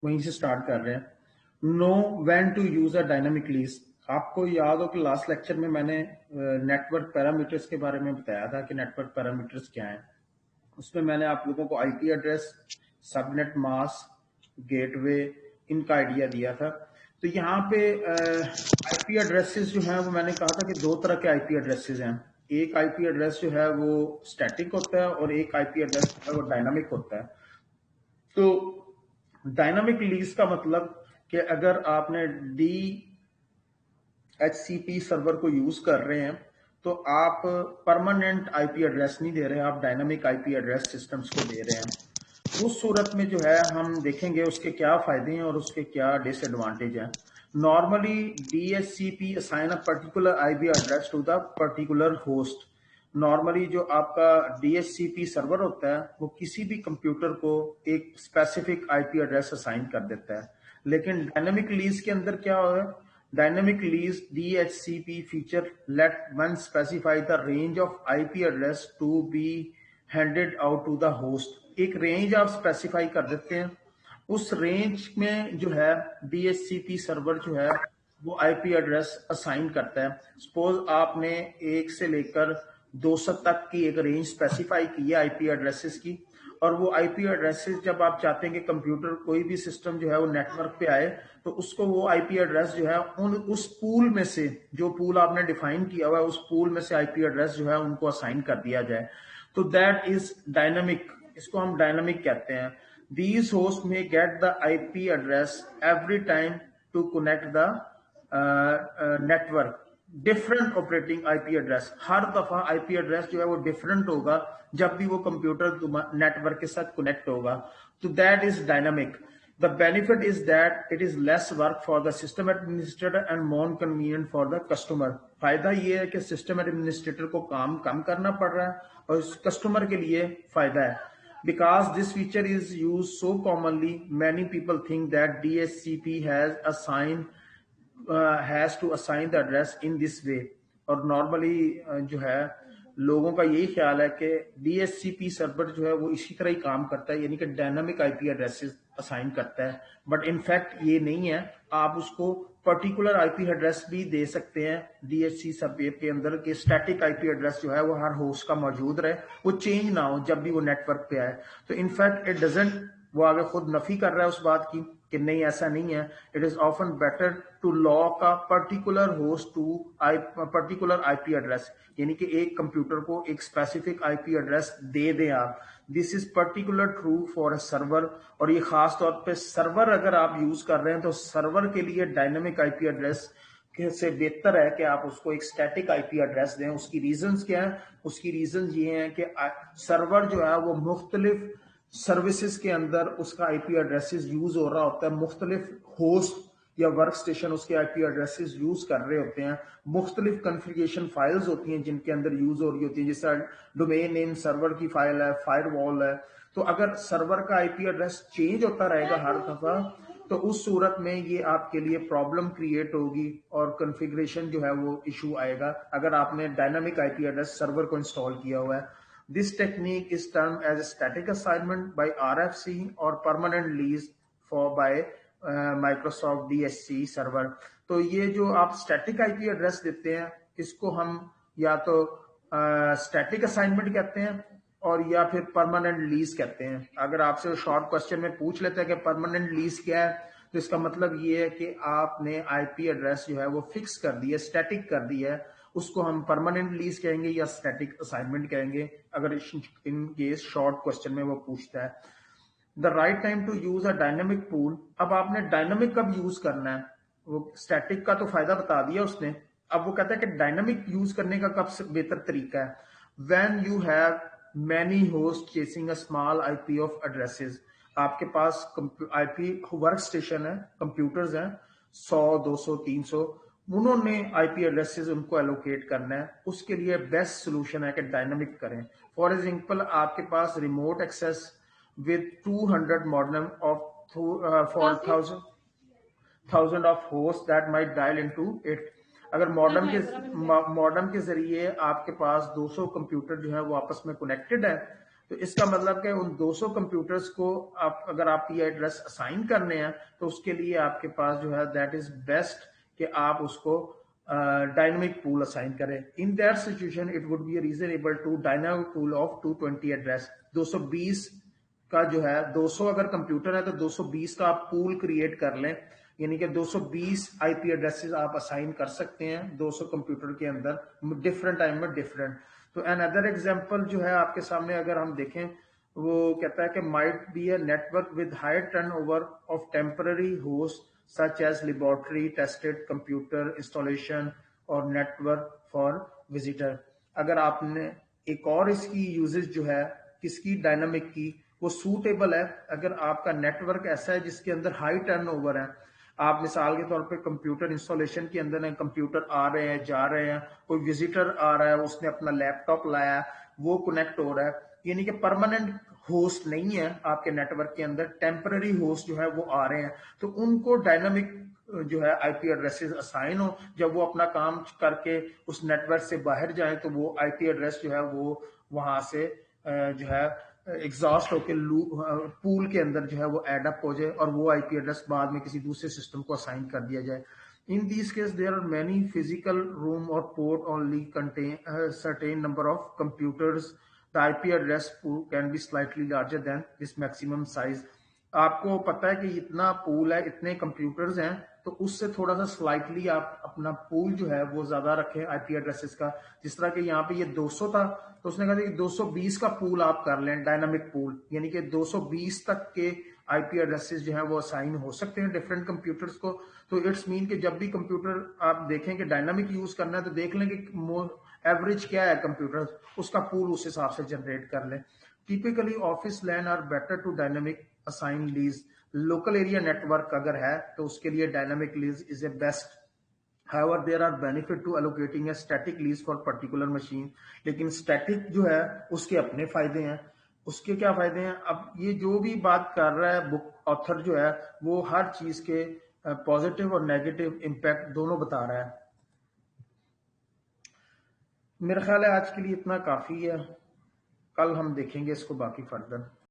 वहीं से स्टार्ट कर रहे हैं। Know when to use a dynamic lease. आपको याद हो कि लास्ट लेक्चर में मैंने नेटवर्क पैरामीटर्स के बारे में बताया था कि नेटवर्क पैरामीटर्स क्या हैं। उसमें मैंने आप लोगों को IP address, subnet mask, gateway, इनका आइडिया दिया था। तो यहाँ पे आईपी एड्रेसेस जो हैं वो मैंने कहा था कि दो तरह के आईपी एड्रेसेस हैं। एक आईपी एड्रेस जो है वो स्टैटिक होता है और एक आईपी एड्रेस जो है वो डायनामिक होता है। तो डायनामिक लीज का मतलब कि अगर आपने DHCP सर्वर को यूज कर रहे हैं तो आप परमानेंट आईपी एड्रेस नहीं दे रहे, आप डायनामिक आईपी एड्रेस सिस्टम्स को दे रहे हैं। उस सूरत में जो है हम देखेंगे उसके क्या फायदे हैं और उसके क्या डिसएडवांटेज हैं। Normally DHCP assign a particular IP address to the particular host. Normally जो आपका DHCP सर्वर होता है वो किसी भी कंप्यूटर को एक स्पेसिफिक आईपी एड्रेस असाइन कर देता है। लेकिन डायनामिक लीज के अंदर क्या होगा? Dynamic lease DHCP feature let one specify the range of IP address to be handed out to the host। एक रेंज आप स्पेसिफाई कर देते हैं, उस रेंज में जो है DHCP सर्वर जो है वो आईपी एड्रेस असाइन करता है। सपोज आपने 1 से लेकर 200 तक की एक रेंज स्पेसिफाई की है आईपी एड्रेसेस की, और वो आईपी एड्रेसेस जब आप चाहते हैं कि कंप्यूटर कोई भी सिस्टम जो है वो नेटवर्क पे आए तो उसको वो आईपी एड्रेस जो है उस पूल में से, जो पूल आपने डिफाइन किया हुआ है उस पूल में से आईपी एड्रेस जो है उनको असाइन कर दिया जाए। तो दैट इज डायनामिक, इसको हम डायनामिक कहते हैं। These hosts may get the IP address every time to connect the network. Different operating IP address, हर दफा आईपी एड्रेस जो है वो डिफरेंट होगा जब भी वो कंप्यूटर नेटवर्क के साथ कनेक्ट होगा। तो that is dynamic. The benefit is that it is lace work for the system administrator and more convenient for the customer. फायदा ये है कि सिस्टम एडमिनिस्ट्रेटर को काम कम करना पड़ रहा है और कस्टमर के लिए फायदा है। Because this feature is used so commonly, many people think that DHCP has to assign the address in this way। और नॉर्मली जो है लोगों का यही ख्याल है कि DHCP सर्वर जो है वो इसी तरह ही काम करता है, यानी कि डायनामिक आईपी एड्रेसेस असाइन करता है। बट इनफैक्ट ये नहीं है, आप उसको पर्टिकुलर आईपी एड्रेस भी दे सकते हैं DHC सर्वर के अंदर के स्टैटिक आईपी एड्रेस जो है वो हर होस्ट का मौजूद रहे, वो चेंज ना हो जब भी वो नेटवर्क पे आए। तो इनफैक्ट इट डजंट, वो आगे खुद नफी कर रहा है उस बात की कि नहीं ऐसा नहीं है। It is often better to lock a particular host to particular IP address, यानी कि एक कंप्यूटर को एक स्पेसिफिक आईपी एड्रेस दे दें आप। This is particular true for a server, और ये खास तौर पे सर्वर अगर आप यूज कर रहे हैं तो सर्वर के लिए डायनेमिक आईपी एड्रेस से बेहतर है कि आप उसको एक स्टैटिक आईपी एड्रेस दें। उसकी रीजंस क्या है? उसकी रीजंस ये हैं कि सर्वर जो है वो मुख्तलिफ सर्विसेज के अंदर उसका आईपी एड्रेसेस यूज हो रहा होता है, मुख्तलिफ होस्ट या वर्क स्टेशन उसके आईपी एड्रेसेस यूज कर रहे होते हैं, मुख्तलिफ कॉन्फ़िगरेशन फाइल्स होती हैं जिनके अंदर यूज हो रही होती है, जैसा डोमेन नेम सर्वर की फाइल है, फायरवॉल है। तो अगर सर्वर का आईपी एड्रेस चेंज होता रहेगा हर दफा तो उस सूरत में ये आपके लिए प्रॉब्लम क्रिएट होगी और कॉन्फ़िगरेशन जो है वो इशू आएगा अगर आपने डायनामिक आईपी एड्रेस सर्वर को इंस्टॉल किया हुआ है। This technique is termed as a static assignment by RFC or permanent lease for by Microsoft DHC server। तो ये जो आप स्टैटिक आईपी एड्रेस देते हैं इसको हम या तो स्टैटिक असाइनमेंट कहते हैं और या फिर परमानेंट लीज कहते हैं। अगर आपसे शॉर्ट क्वेश्चन में पूछ लेते हैं कि परमानेंट लीज क्या है तो इसका मतलब ये है कि आपने आईपी एड्रेस जो है वो फिक्स कर दी है, स्टैटिक कर दी है, उसको हम परमानेंट लीज कहेंगे या स्टैटिक असाइनमेंट कहेंगे अगर इन केस शॉर्ट क्वेश्चन में वो पूछता है। The right time to use a dynamic pool. अब आपने डायनेमिक कब यूज करना है? वो स्टैटिक का तो फायदा बता दिया उसने, अब वो कहता है कि डायनेमिक यूज करने का कब से बेहतर तरीका है? When you have many host chasing a small IP of addresses. आपके पास आईपी वर्क स्टेशन है, कंप्यूटर्स हैं 100 200 300, उन्होंने आईपी एड्रेसेस उनको एलोकेट करना है, उसके लिए बेस्ट सोल्यूशन है कि डायनामिक करें। फॉर एग्जांपल आपके पास remote access with 200 modem of for thousand of hosts that might dial into it। अगर मॉडर्म के जरिए आपके पास 200 कंप्यूटर जो है वो आपस में कनेक्टेड है तो इसका मतलब कि उन 200 कंप्यूटर्स को आप अगर आप ये एड्रेस असाइन करने हैं तो उसके लिए आपके पास जो है दैट इज बेस्ट कि आप उसको डायनामिक पूल असाइन करें। In that situation it would be reasonable to dynamic pool of 220 address. 220 का जो है 200 अगर कंप्यूटर है तो 220 का आप पूल क्रिएट कर लें, यानी कि 220 आईपी एड्रेसेस आप असाइन कर सकते हैं 200 कंप्यूटर के अंदर डिफरेंट टाइम में डिफरेंट। तो अनदर एग्जांपल जो है आपके सामने अगर हम देखें वो कहता है कि might be a network with high turnover of temporary host such as laboratory tested computer installation और नेटवर्क फॉर विजिटर। अगर आपने एक और इसकी यूजेज जो है किसकी डायनामिक की वो सूटेबल है अगर आपका नेटवर्क ऐसा है जिसके अंदर हाई टर्नओवर है। आप मिसाल के तौर पे कंप्यूटर इंस्टॉलेशन के अंदर कंप्यूटर आ रहे हैं जा रहे हैं, कोई विजिटर आ रहा है उसने अपना लैपटॉप लाया वो कनेक्ट हो रहा है, यानी कि परमानेंट होस्ट नहीं है आपके नेटवर्क के अंदर, टेम्पररी होस्ट जो है वो आ रहे हैं, तो उनको डायनामिक जो है आईपी एड्रेसेस असाइन हो। जब वो अपना काम करके उस नेटवर्क से बाहर जाए तो वो आईपी एड्रेस जो है वो वहां से जो है एग्जॉस्ट होकर पूल के अंदर जो है वो एडअप हो जाए और वो आईपी एड्रेस बाद में किसी दूसरे सिस्टम को असाइन कर दिया जाए। In this case there are many physical room और port only contain certain number of computers. The IP address pool can be slightly larger than this maximum size. आपको पता है कि इतना पूल है इतने कंप्यूटर्स हैं तो उससे थोड़ा सा स्लाइटली आप अपना पूल जो है वो ज्यादा रखें आईपी एड्रेसेस का। जिस तरह के यहाँ पे ये 200 था तो उसने कहा कि 220 का पूल आप कर लें डायनामिक पूल, यानी कि 220 तक के आईपी एड्रेसेस जो है वो असाइन हो सकते हैं डिफरेंट कंप्यूटर्स को। तो इट्स मीन कि जब भी कंप्यूटर आप देखें कि डायनामिक यूज करना है तो देख लें कि एवरेज क्या है कंप्यूटर, उसका पूल उस हिसाब से जनरेट कर लें। Typically office LAN are better to dynamic assign lease. Local area network अगर है तो उसके लिए dynamic lease is a best. However, there are benefit to allocating a static lease for particular machine। लेकिन static जो है उसके अपने फायदे हैं। उसके क्या फायदे हैं, अब ये जो भी बात कर रहा है बुक ऑथर जो है वो हर चीज के पॉजिटिव और नेगेटिव इम्पैक्ट दोनों बता रहा है। मेरा ख्याल है आज के लिए इतना काफी है, कल हम देखेंगे इसको बाकी फर्दर।